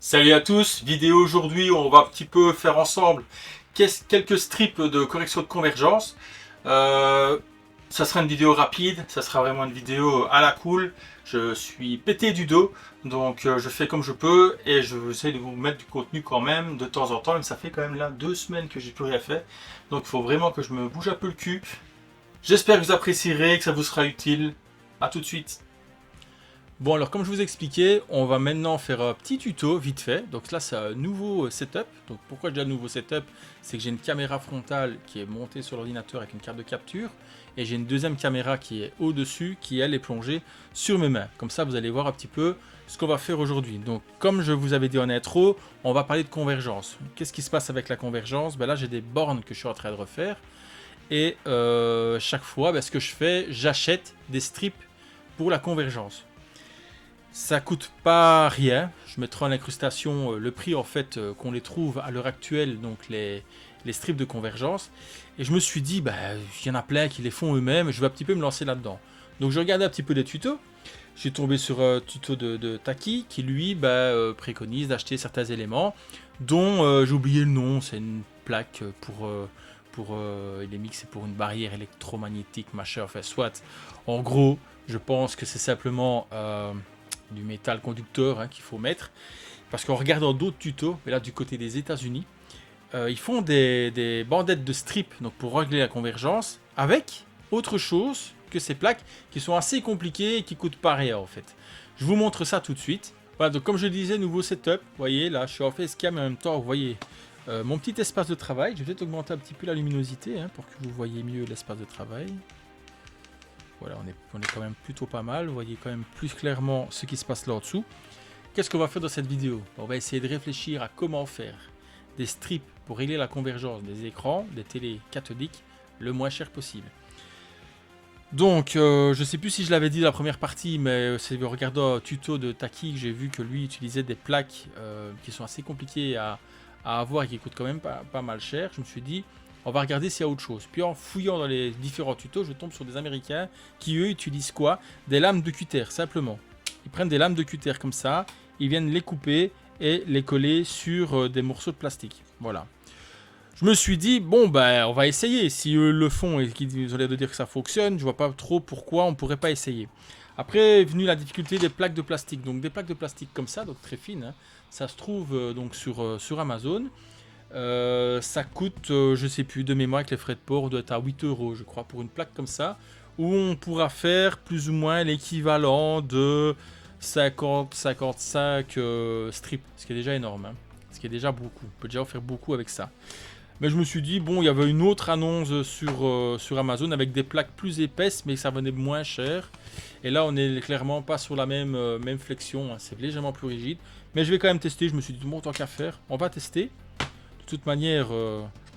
Salut à tous, vidéo aujourd'hui où on va un petit peu faire ensemble quelques strips de correction de convergence. Euh, Ça sera une vidéo rapide, ça sera vraiment une vidéo à la cool. Je suis pété du dos, donc je fais comme je peux et je vais essayer de vous mettre du contenu quand même de temps en temps. Mais ça fait quand même là 2 semaines que j'ai plus rien fait, donc il faut vraiment que je me bouge un peu le cul. J'espère que vous apprécierez, que ça vous sera utile. A tout de suite. Bon, alors comme je vous expliquais, on va maintenant faire un petit tuto vite fait. Donc là c'est un nouveau setup. Donc pourquoi je dis un nouveau setup? C'est que j'ai une caméra frontale qui est montée sur l'ordinateur avec une carte de capture. Et j'ai une deuxième caméra qui est au-dessus, qui elle est plongée sur mes mains. Comme ça vous allez voir un petit peu ce qu'on va faire aujourd'hui. Donc comme je vous avais dit en intro, on va parler de convergence. Qu'est-ce qui se passe avec la convergence? Là j'ai des bornes que je suis en train de refaire. Et chaque fois, ce que je fais, j'achète des strips pour la convergence. Ça coûte pas rien. Je mettrai en incrustation le prix en fait qu'on les trouve à l'heure actuelle, donc les strips de convergence. Et je me suis dit, il y en a plein qui les font eux-mêmes, je vais un petit peu me lancer là-dedans. Donc je regardais un petit peu des tutos. J'ai tombé sur un tuto de Taki qui lui préconise d'acheter certains éléments, dont j'ai oublié le nom, c'est une plaque il est mixé pour une barrière électromagnétique, machin, enfin soit. En gros, je pense que c'est simplement du métal conducteur qu'il faut mettre. Parce qu'en regardant d'autres tutos, mais là du côté des États-Unis, ils font des bandettes de strip donc pour régler la convergence avec autre chose que ces plaques qui sont assez compliquées et qui coûtent pas rien en fait. Je vous montre ça tout de suite. Voilà, donc comme je disais, nouveau setup. Vous voyez, là je suis en facecam et en même temps, vous voyez mon petit espace de travail. Je vais peut-être augmenter un petit peu la luminosité pour que vous voyez mieux l'espace de travail. Voilà, on est quand même plutôt pas mal. Vous voyez quand même plus clairement ce qui se passe là en dessous. Qu'est-ce qu'on va faire dans cette vidéo? On va essayer de réfléchir à comment faire des strips pour régler la convergence des écrans, des télés cathodiques, le moins cher possible. Donc, je ne sais plus si je l'avais dit dans la première partie, mais c'est en regardant un tuto de Taki que j'ai vu que lui utilisait des plaques qui sont assez compliquées à avoir et qui coûtent quand même pas mal cher. Je me suis dit, on va regarder s'il y a autre chose. Puis en fouillant dans les différents tutos, je tombe sur des Américains qui eux utilisent quoi? Des lames de cutter, simplement. Ils prennent des lames de cutter comme ça, ils viennent les couper et les coller sur des morceaux de plastique. Voilà. Je me suis dit, bon, on va essayer. Si eux le font et qu'ils ont l'air de dire que ça fonctionne, je vois pas trop pourquoi on pourrait pas essayer. Après est venue la difficulté des plaques de plastique. Donc des plaques de plastique comme ça, donc très fines, ça se trouve donc sur Amazon. Ça coûte, je sais plus, de mémoire avec les frais de port, doit être à 8 € je crois, pour une plaque comme ça, où on pourra faire plus ou moins l'équivalent de 50-55 strips, ce qui est déjà énorme, ce qui est déjà beaucoup. On peut déjà en faire beaucoup avec ça. Mais je me suis dit, bon, il y avait une autre annonce sur Amazon avec des plaques plus épaisses, mais ça venait moins cher. Et là, on est clairement pas sur la même flexion, c'est légèrement plus rigide. Mais je vais quand même tester, je me suis dit, bon, tant qu'à faire, on va tester. De toute manière,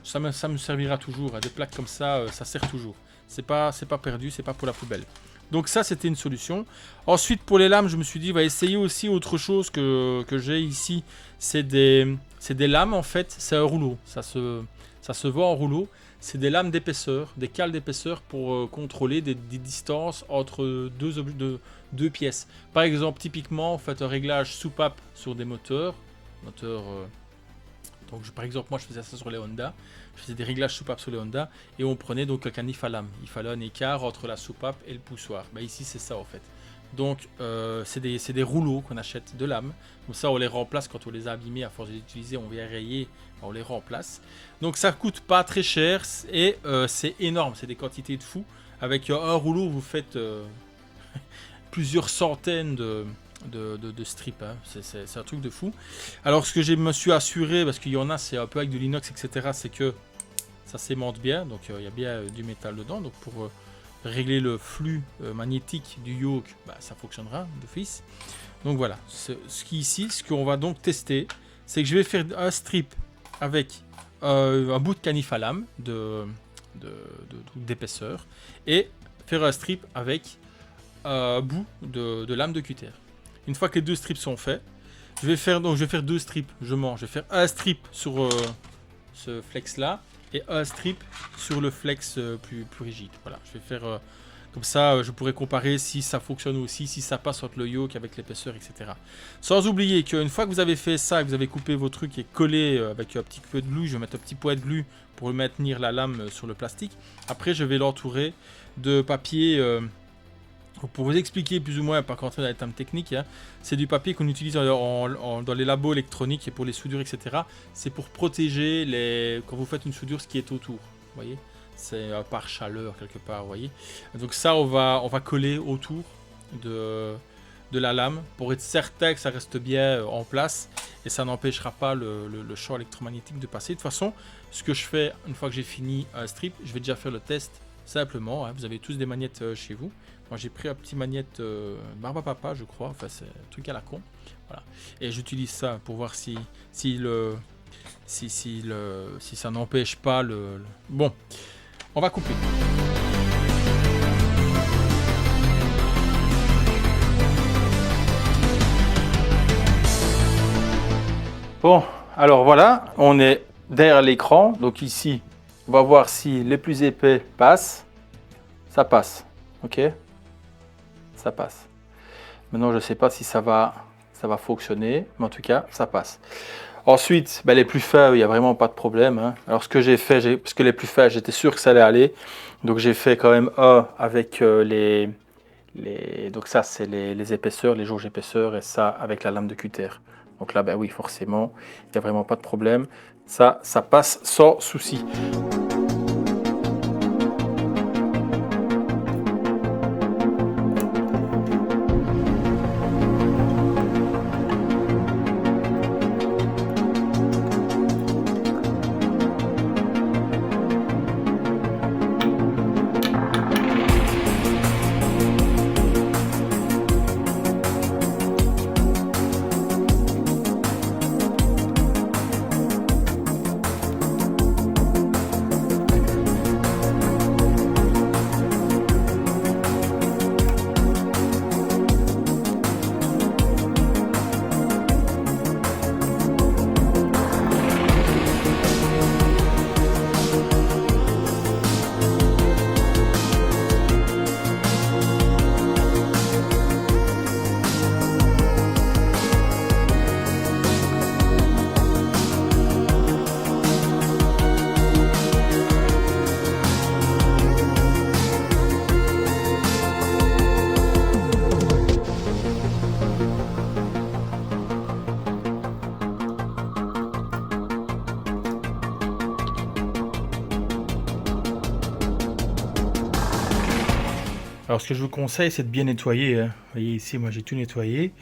ça me servira toujours. Des plaques comme ça, ça sert toujours. C'est pas perdu, c'est pas pour la poubelle. Donc ça, c'était une solution. Ensuite, pour les lames, je me suis dit, on va essayer aussi autre chose que j'ai ici. C'est des lames, en fait. C'est un rouleau. Ça se vend en rouleau. C'est des lames d'épaisseur, des cales d'épaisseur pour contrôler des distances entre deux pièces. Par exemple, typiquement, faites un réglage soupape sur des moteurs. Donc, par exemple, moi je faisais ça sur les Honda. Je faisais des réglages soupapes sur les Honda et on prenait donc un canif à lame. Il fallait un écart entre la soupape et le poussoir. Ici, c'est ça en fait. Donc, c'est des rouleaux qu'on achète de lames. Comme ça, on les remplace quand on les a abîmés. À force de les utiliser, on vient rayer, on les remplace. Donc, ça coûte pas très cher et c'est énorme. C'est des quantités de fou. Avec un rouleau, vous faites plusieurs centaines de strips, c'est un truc de fou. Alors ce que je me suis assuré, parce qu'il y en a c'est un peu avec de l'inox etc, c'est que ça s'aimante bien, donc il y a bien du métal dedans, donc pour régler le flux magnétique du yoke, ça fonctionnera d'office. Donc voilà, ce qu'on va donc tester, c'est que je vais faire un strip avec un bout de canif à lame d'épaisseur et faire un strip avec un bout de lame de cutter. Une fois que les deux strips sont faits, je vais faire deux strips. Je vais faire un strip sur ce flex là et un strip sur le flex plus rigide. Voilà, je vais faire Comme ça, je pourrais comparer si ça fonctionne aussi, si ça passe entre le yoke avec l'épaisseur, etc. Sans oublier qu'une fois que vous avez fait ça, que vous avez coupé vos trucs et collé avec un petit peu de glue, je vais mettre un petit poids de glue pour maintenir la lame sur le plastique. Après, je vais l'entourer de papier. Pour vous expliquer plus ou moins, pas rentrer dans les termes techniques, hein, c'est du papier qu'on utilise dans les labos électroniques et pour les soudures, etc. C'est pour protéger quand vous faites une soudure ce qui est autour. Vous voyez, c'est par chaleur quelque part, vous voyez. Donc ça, on va coller autour de la lame pour être certain que ça reste bien en place et ça n'empêchera pas le champ électromagnétique de passer. De toute façon, ce que je fais une fois que j'ai fini un strip, je vais déjà faire le test simplement. Hein, vous avez tous des magnettes chez vous. Moi j'ai pris un petit magnette Barba Papa, je crois, enfin c'est un truc à la con. Voilà. Et j'utilise ça pour voir si ça n'empêche pas Bon, on va couper. Bon, alors voilà, on est derrière l'écran. Donc ici, on va voir si les plus épais passent. Ça passe, ok? Ça passe. Maintenant, je ne sais pas si ça va fonctionner, mais en tout cas, ça passe. Ensuite, les plus fins, il n'y a vraiment pas de problème. Hein. Alors, ce que j'ai fait, parce que les plus fins, j'étais sûr que ça allait aller. Donc, j'ai fait quand même un avec donc ça, c'est les épaisseurs, les jauges épaisseurs, et ça avec la lame de cutter. Donc là, oui, forcément, il n'y a vraiment pas de problème. Ça passe sans souci. Alors ce que je vous conseille, c'est de bien nettoyer. Hein. Vous voyez ici, moi j'ai tout nettoyé.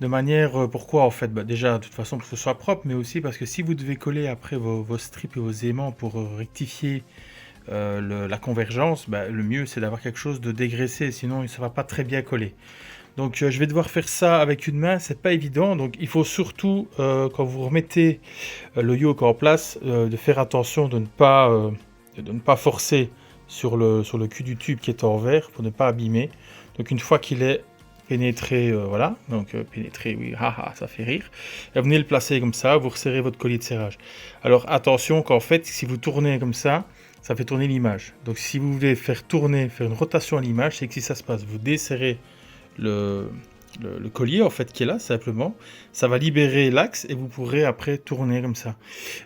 De manière, pourquoi en fait déjà, de toute façon, pour que ce soit propre, mais aussi parce que si vous devez coller après vos strips et vos aimants pour rectifier la convergence, le mieux c'est d'avoir quelque chose de dégraissé, sinon ça ne va pas très bien coller. Donc je vais devoir faire ça avec une main, c'est pas évident. Donc il faut surtout, quand vous remettez le yoke en place, de faire attention de ne pas forcer sur le cul du tube qui est en verre pour ne pas abîmer. Donc une fois qu'il est pénétré, voilà, donc pénétré, oui, haha, ça fait rire. Et vous venez le placer comme ça, vous resserrez votre collier de serrage. Alors attention qu'en fait, si vous tournez comme ça fait tourner l'image. Donc si vous voulez faire une rotation à l'image, c'est que si ça se passe, vous desserrez le collier en fait qui est là simplement, ça va libérer l'axe et vous pourrez après tourner comme ça.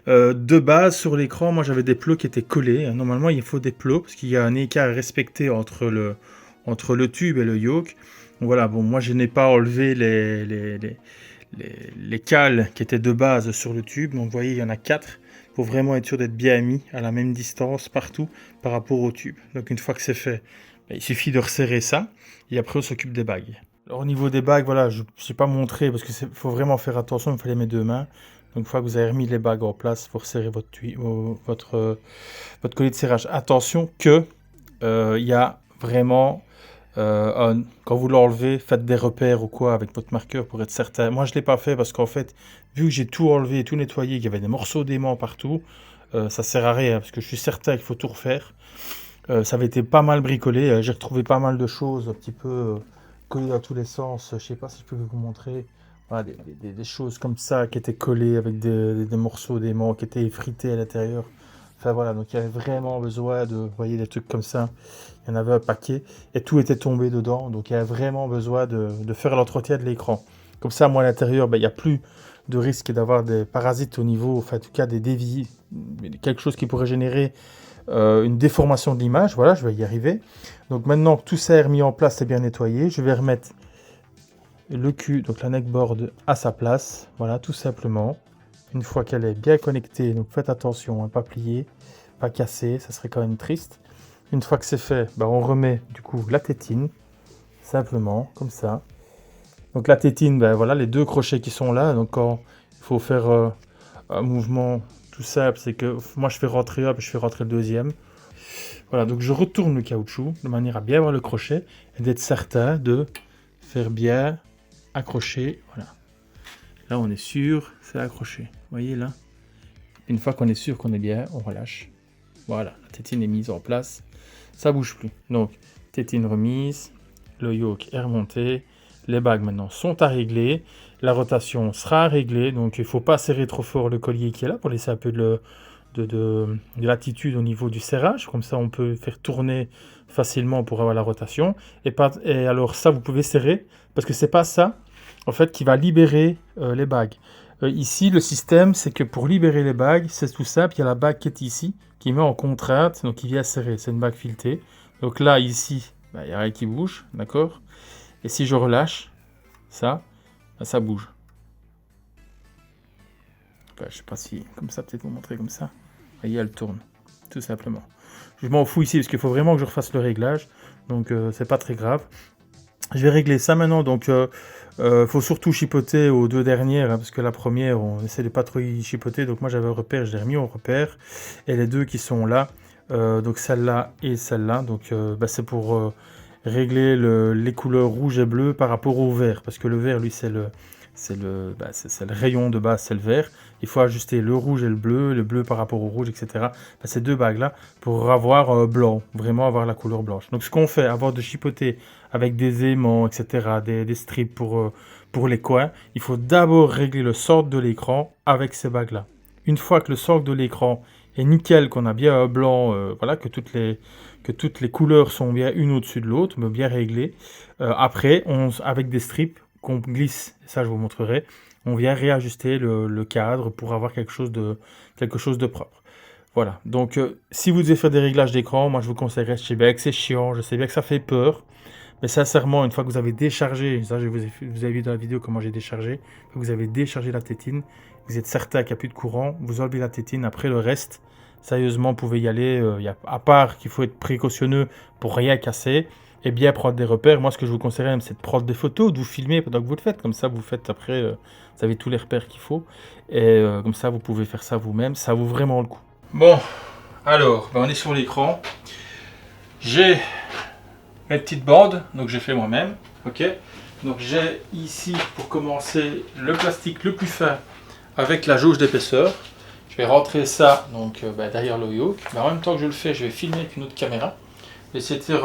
De base sur l'écran, moi j'avais des plots qui étaient collés. Normalement il faut des plots parce qu'il y a un écart à respecter entre le tube et le yoke. Donc voilà, bon, moi je n'ai pas enlevé les cales qui étaient de base sur le tube. Donc vous voyez, il y en a 4. Il faut vraiment être sûr d'être bien mis à la même distance partout par rapport au tube. Donc une fois que c'est fait, il suffit de resserrer ça et après on s'occupe des bagues. Alors au niveau des bagues, voilà, je n'ai pas montré parce qu'il faut vraiment faire attention, il faut les mettre deux mains. Donc une fois que vous avez remis les bagues en place, il faut resserrer votre collier de serrage. Attention que il y a vraiment, quand vous l'enlevez, faites des repères ou quoi avec votre marqueur pour être certain. Moi je ne l'ai pas fait parce qu'en fait, vu que j'ai tout enlevé, tout nettoyé, qu'il y avait des morceaux d'aimant partout, ça sert à rien parce que je suis certain qu'il faut tout refaire. Ça avait été pas mal bricolé, j'ai retrouvé pas mal de choses un petit peu collées dans tous les sens. Je sais pas si je peux vous montrer. Voilà, des choses comme ça qui étaient collées avec des morceaux d'aimant qui étaient effrités à l'intérieur. Enfin voilà, donc il y avait vraiment besoin de, vous voyez, des trucs comme ça. Il y en avait un paquet et tout était tombé dedans. Donc il y avait vraiment besoin de faire l'entretien de l'écran. Comme ça, moi à l'intérieur, ben, il n'y a plus de risque d'avoir des parasites au niveau, enfin en tout cas des dévis, quelque chose qui pourrait générer une déformation de l'image. Voilà, je vais y arriver. Donc maintenant que tout ça est remis en place et bien nettoyé, je vais remettre le cul, donc la neckboard à sa place. Voilà, tout simplement. Une fois qu'elle est bien connectée, donc faites attention, hein, pas plier, pas casser, ça serait quand même triste. Une fois que c'est fait, bah, on remet du coup la tétine, simplement, comme ça. Donc la tétine, bah, voilà, les deux crochets qui sont là. Donc quand il faut faire un mouvement tout simple, c'est que moi je fais rentrer un, puis je fais rentrer le deuxième. Voilà, donc je retourne le caoutchouc de manière à bien avoir le crochet et d'être certain de faire bien accrocher. Voilà. Là on est sûr, c'est accroché. Vous voyez là? Une fois qu'on est sûr qu'on est bien, on relâche. Voilà, la tétine est mise en place. Ça bouge plus. Donc, tétine remise, le yoke est remonté. Les bagues maintenant sont à régler. La rotation sera réglée. Donc, il ne faut pas serrer trop fort le collier qui est là pour laisser un peu de latitude au niveau du serrage. Comme ça, on peut faire tourner facilement pour avoir la rotation. Et alors, ça, vous pouvez serrer parce que c'est pas ça, en fait, qui va libérer les bagues. Ici, le système, c'est que pour libérer les bagues, c'est tout simple. Il y a la bague qui est ici, qui met en contrainte, donc qui vient serrer. C'est une bague filetée. Donc là, ici, bah, il n'y a rien qui bouge, d'accord? Et si je relâche, ça, bah, ça bouge. Enfin, je sais pas si, comme ça, peut-être vous montrer comme ça. Vous voyez, elle tourne, tout simplement. Je m'en fous ici, parce qu'il faut vraiment que je refasse le réglage. Donc, c'est pas très grave. Je vais régler ça maintenant, donc faut surtout chipoter aux deux dernières, hein, parce que la première, on essaie de pas trop y chipoter, donc moi j'avais un repère, je l'ai remis au repère, et les deux qui sont là, donc celle-là et celle-là, donc bah, c'est pour régler les couleurs rouge et bleu par rapport au vert, parce que le vert, lui, c'est le rayon de base, c'est le vert. Il faut ajuster le rouge et le bleu par rapport au rouge, etc. Bah, ces deux bagues-là, pour avoir blanc, vraiment avoir la couleur blanche. Donc ce qu'on fait avant de chipoter avec des aimants, etc., des strips pour les coins, il faut d'abord régler le socle de l'écran avec ces bagues-là. Une fois que le socle de l'écran est nickel, qu'on a bien un blanc, voilà, que toutes les couleurs sont bien une au-dessus de l'autre, mais bien réglées, après, avec des strips qu'on glisse, ça je vous montrerai, on vient réajuster le cadre pour avoir quelque chose de propre. Voilà, donc si vous devez faire des réglages d'écran, moi je vous conseillerais, je sais bien que c'est chiant, je sais bien que ça fait peur, mais sincèrement, une fois que vous avez déchargé, ça vous avez vu dans la vidéo comment j'ai déchargé, que vous avez déchargé la tétine, vous êtes certain qu'il n'y a plus de courant, vous enlevez la tétine, après le reste, sérieusement, vous pouvez y aller, à part qu'il faut être précautionneux pour rien casser, et bien prendre des repères. Moi, ce que je vous conseillerais même, c'est de prendre des photos, de vous filmer pendant que vous le faites, comme ça vous faites après, vous avez tous les repères qu'il faut, et comme ça vous pouvez faire ça vous-même, ça vaut vraiment le coup. Bon, alors, on est sur l'écran, j'ai mes petites bandes, donc j'ai fait moi-même, ok. Donc j'ai ici pour commencer le plastique le plus fin avec la jauge d'épaisseur. Je vais rentrer ça donc derrière le yoke. Mais en même temps que je le fais, je vais filmer avec une autre caméra. Essayer de faire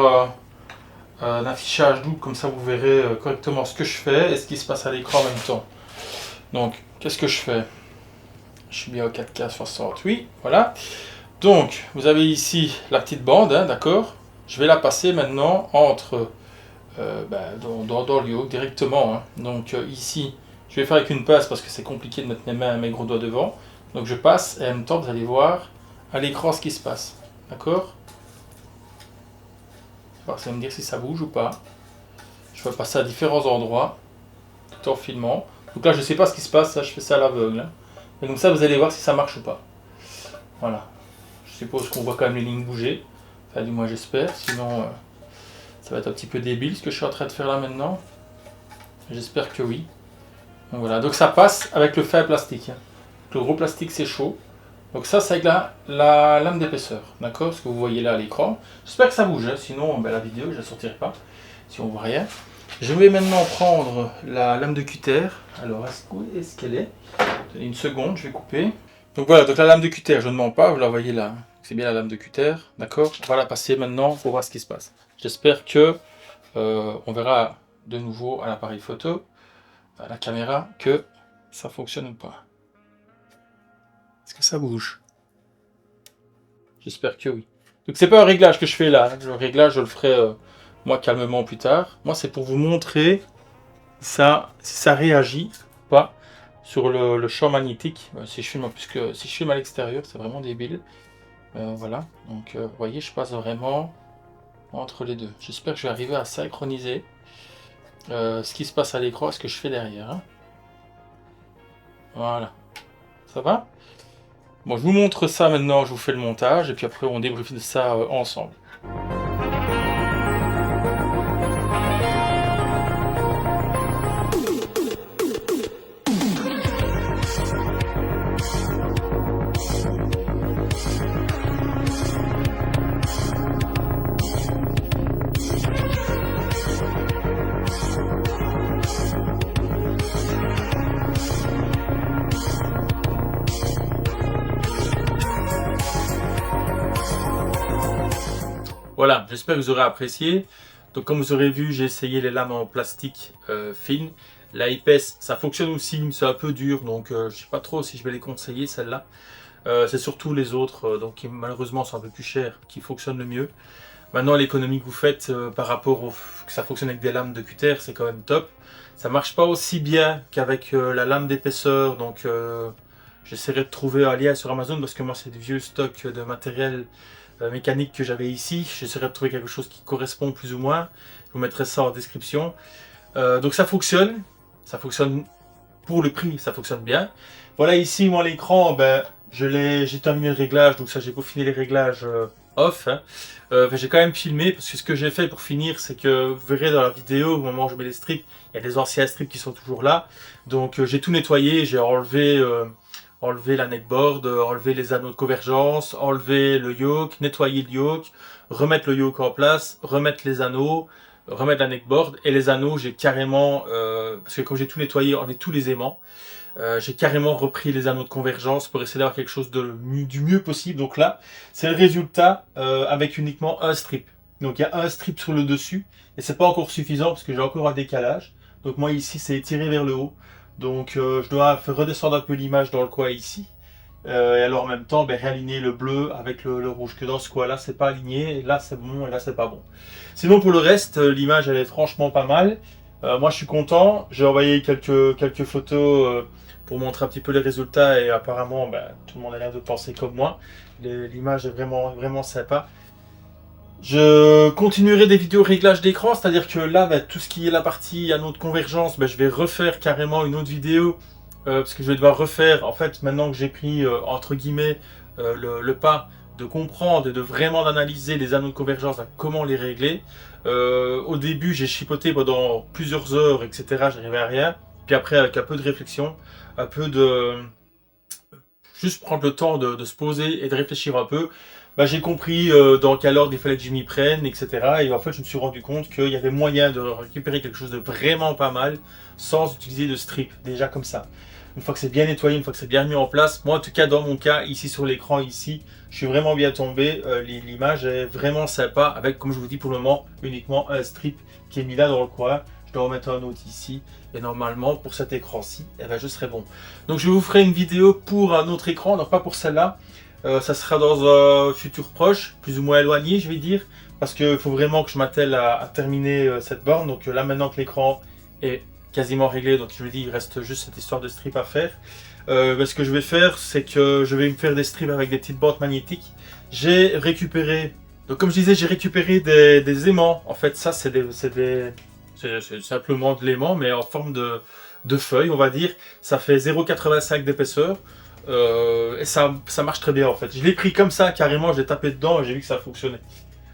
un affichage double, comme ça vous verrez correctement ce que je fais et ce qui se passe à l'écran en même temps. Donc qu'est-ce que je fais? Je suis bien au 4K 60, oui, voilà. Donc vous avez ici la petite bande, hein, d'accord. Je vais la passer maintenant entre dans le yoke directement. Hein. Donc ici, je vais faire avec une passe parce que c'est compliqué de mettre mes gros doigts devant. Donc je passe et en même temps vous allez voir à l'écran ce qui se passe. D'accord? Alors ça va me dire si ça bouge ou pas. Je vais passer à différents endroits tout en filmant. Donc là je ne sais pas ce qui se passe, là, je fais ça à l'aveugle. Hein. Et comme ça vous allez voir si ça marche ou pas. Voilà. Je suppose qu'on voit quand même les lignes bouger. Enfin du moins j'espère, sinon ça va être un petit peu débile ce que je suis en train de faire là maintenant. J'espère que oui. Donc voilà, donc ça passe avec le fer plastique. Hein. Le gros plastique c'est chaud. Donc ça c'est avec la lame d'épaisseur. D'accord? Ce que vous voyez là à l'écran. J'espère que ça bouge, hein. Sinon la vidéo je ne la sortirai pas. Si on voit rien. Je vais maintenant prendre la lame de cutter. Alors est-ce qu'elle est? Une seconde, je vais couper. Donc voilà, donc la lame de cutter, je ne mens pas, vous la voyez là. C'est bien la lame de cutter, d'accord? On va la passer maintenant pour voir ce qui se passe. J'espère que on verra de nouveau à l'appareil photo, à la caméra, que ça fonctionne ou pas. Est-ce que ça bouge? J'espère que oui. Donc c'est pas un réglage que je fais là. Le réglage, je le ferai moi calmement plus tard. Moi, c'est pour vous montrer ça, si ça réagit ou pas sur le champ magnétique. Si je filme, puisque si je filme à l'extérieur, c'est vraiment débile. Voilà. Donc, vous voyez, je passe vraiment entre les deux. J'espère que je vais arriver à synchroniser ce qui se passe à l'écran et ce que je fais derrière. Hein. Voilà. Ça va? Bon, je vous montre ça maintenant, je vous fais le montage, et puis après on débriefe de ça ensemble. Voilà, j'espère que vous aurez apprécié. Donc comme vous aurez vu, j'ai essayé les lames en plastique fine. La épaisse, ça fonctionne aussi, mais c'est un peu dur, donc je ne sais pas trop si je vais les conseiller, celle-là. C'est surtout les autres, donc qui malheureusement sont un peu plus chers, qui fonctionnent le mieux. Maintenant, l'économie que vous faites par rapport au que ça fonctionne avec des lames de cutter, c'est quand même top. Ça marche pas aussi bien qu'avec la lame d'épaisseur, donc j'essaierai de trouver un lien sur Amazon parce que moi c'est du vieux stock de matériel mécanique que j'avais ici. J'essaierai de trouver quelque chose qui correspond plus ou moins. Je vous mettrai ça en description. Donc ça fonctionne pour le prix, ça fonctionne bien. Voilà ici moi l'écran, ben, j'ai terminé le réglage, donc ça j'ai peaufiné les réglages off. Hein. J'ai quand même filmé parce que ce que j'ai fait pour finir, c'est que vous verrez dans la vidéo au moment où je mets les strips, il y a des anciens strips qui sont toujours là. Donc j'ai tout nettoyé, j'ai enlevé la neckboard, enlever les anneaux de convergence, enlever le yoke, nettoyer le yoke, remettre le yoke en place, remettre les anneaux, remettre la neckboard et les anneaux, j'ai carrément, parce que quand j'ai tout nettoyé, enlevé tous les aimants, j'ai carrément repris les anneaux de convergence pour essayer d'avoir quelque chose du mieux possible. Donc là, c'est le résultat avec uniquement un strip. Donc il y a un strip sur le dessus et c'est pas encore suffisant parce que j'ai encore un décalage. Donc moi ici, c'est tiré vers le haut. Donc je dois faire redescendre un peu l'image dans le coin ici. Et alors en même temps, ben, réaligner le bleu avec le rouge. Que dans ce coin-là, c'est pas aligné. Et là, c'est bon et là, c'est pas bon. Sinon, pour le reste, l'image, elle est franchement pas mal. Moi, je suis content. J'ai envoyé quelques photos pour montrer un petit peu les résultats. Et apparemment, ben, tout le monde a l'air de penser comme moi. L'image est vraiment sympa. Je continuerai des vidéos réglage d'écran, c'est-à-dire que là, bah, tout ce qui est la partie anneau de convergence, bah, je vais refaire carrément une autre vidéo, parce que je vais devoir refaire, en fait, maintenant que j'ai pris, entre guillemets, le pas de comprendre et de vraiment d'analyser les anneaux de convergence, comment les régler. Au début, j'ai chipoté pendant plusieurs heures, etc., j'arrivais à rien. Puis après, avec un peu de réflexion, un peu de... juste prendre le temps de se poser et de réfléchir un peu, bah, j'ai compris dans quel ordre il fallait que je m'y prenne, etc. Et en fait, je me suis rendu compte qu'il y avait moyen de récupérer quelque chose de vraiment pas mal sans utiliser de strip, déjà comme ça. Une fois que c'est bien nettoyé, une fois que c'est bien mis en place, moi en tout cas dans mon cas, ici sur l'écran, ici, je suis vraiment bien tombé. L'image est vraiment sympa avec, comme je vous dis pour le moment, uniquement un strip qui est mis là dans le coin. Je dois remettre un autre ici. Et normalement, pour cet écran-ci, eh ben, je serai bon. Donc je vous ferai une vidéo pour un autre écran, donc pas pour celle-là. Ça sera dans un futur proche, plus ou moins éloigné, je vais dire, parce qu'il faut vraiment que je m'attelle à terminer cette borne. Donc là, maintenant que l'écran est quasiment réglé, donc je me dis, il reste juste cette histoire de strip à faire. Ce que je vais faire, c'est que je vais me faire des strips avec des petites bandes magnétiques. J'ai récupéré, donc comme je disais, j'ai récupéré des aimants. En fait, ça, c'est simplement de l'aimant, mais en forme de feuille, on va dire. Ça fait 0,85 d'épaisseur. Et ça marche très bien en fait. Je l'ai pris comme ça carrément, je l'ai tapé dedans et j'ai vu que ça fonctionnait.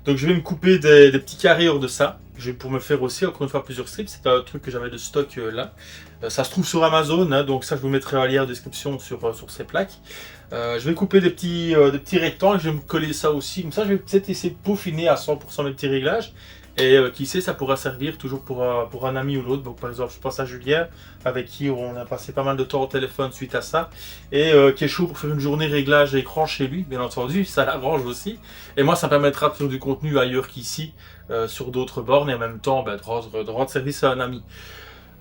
Donc je vais me couper des petits carrés hors de ça. Pour me faire aussi encore une fois plusieurs strips. C'est un truc que j'avais de stock là. Ça se trouve sur Amazon, hein, donc ça je vous mettrai un lien en description sur ces plaques. Je vais couper des petits rectangles, je vais me coller ça aussi. Comme ça je vais peut-être essayer de peaufiner à 100% mes petits réglages. Et qui sait, ça pourra servir toujours pour un ami ou l'autre. Donc par exemple, je pense à Julien, avec qui on a passé pas mal de temps au téléphone suite à ça. Et qui est chaud pour faire une journée réglage écran chez lui, bien entendu, ça l'arrange aussi. Et moi, ça me permettra de faire du contenu ailleurs qu'ici, sur d'autres bornes, et en même temps de rendre service à un ami.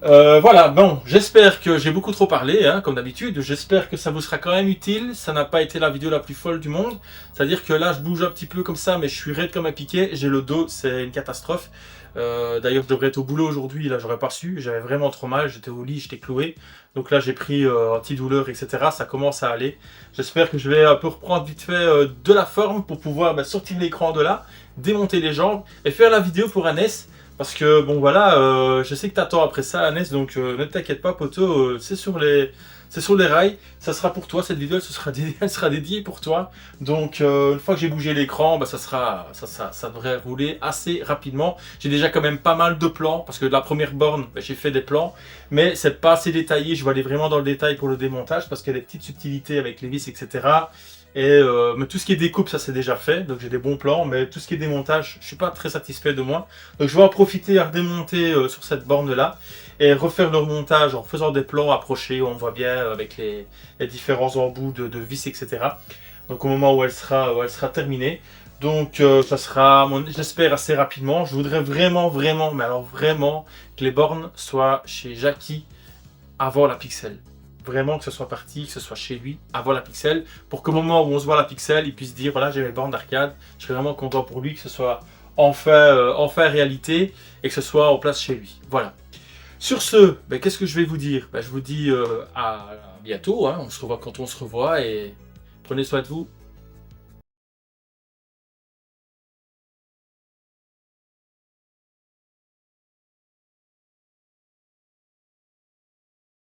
Voilà, bon, j'espère que j'ai beaucoup trop parlé, hein, comme d'habitude. J'espère que ça vous sera quand même utile. Ça n'a pas été la vidéo la plus folle du monde. C'est-à-dire que là, je bouge un petit peu comme ça, mais je suis raide comme un piquet. J'ai le dos, c'est une catastrophe. D'ailleurs, je devrais être au boulot aujourd'hui. Là, j'aurais pas su. J'avais vraiment trop mal. J'étais au lit, j'étais cloué. Donc là, j'ai pris antidouleur, etc. Ça commence à aller. J'espère que je vais un peu reprendre vite fait de la forme pour pouvoir sortir l'écran de là, démonter les jambes et faire la vidéo pour Annès. Parce que bon voilà, je sais que t'attends après ça, Annès, donc ne t'inquiète pas, poteau, c'est sur les rails. Ça sera pour toi cette vidéo, elle sera dédiée pour toi. Donc une fois que j'ai bougé l'écran, ça devrait rouler assez rapidement. J'ai déjà quand même pas mal de plans parce que de la première borne, j'ai fait des plans, mais c'est pas assez détaillé. Je vais aller vraiment dans le détail pour le démontage parce qu'il y a des petites subtilités avec les vis, etc. Mais tout ce qui est découpe, ça c'est déjà fait, donc j'ai des bons plans, mais tout ce qui est démontage, je suis pas très satisfait de moi. Donc je vais en profiter à redémonter sur cette borne là et refaire le remontage en faisant des plans approchés où on voit bien avec les différents embouts de vis, etc. Donc au moment où elle sera terminée. Donc ça sera, j'espère, assez rapidement. Je voudrais vraiment, vraiment, mais alors vraiment, que les bornes soient chez Jackie avant la Pixel. Vraiment que ce soit parti, que ce soit chez lui, avant la Pixel, pour qu'au moment où on se voit la Pixel, il puisse dire voilà, j'ai mes bornes d'arcade. Je serais vraiment content pour lui que ce soit enfin réalité et que ce soit en place chez lui. Voilà. Sur ce, qu'est-ce que je vais vous dire? Je vous dis à bientôt, hein. On se revoit quand on se revoit et prenez soin de vous.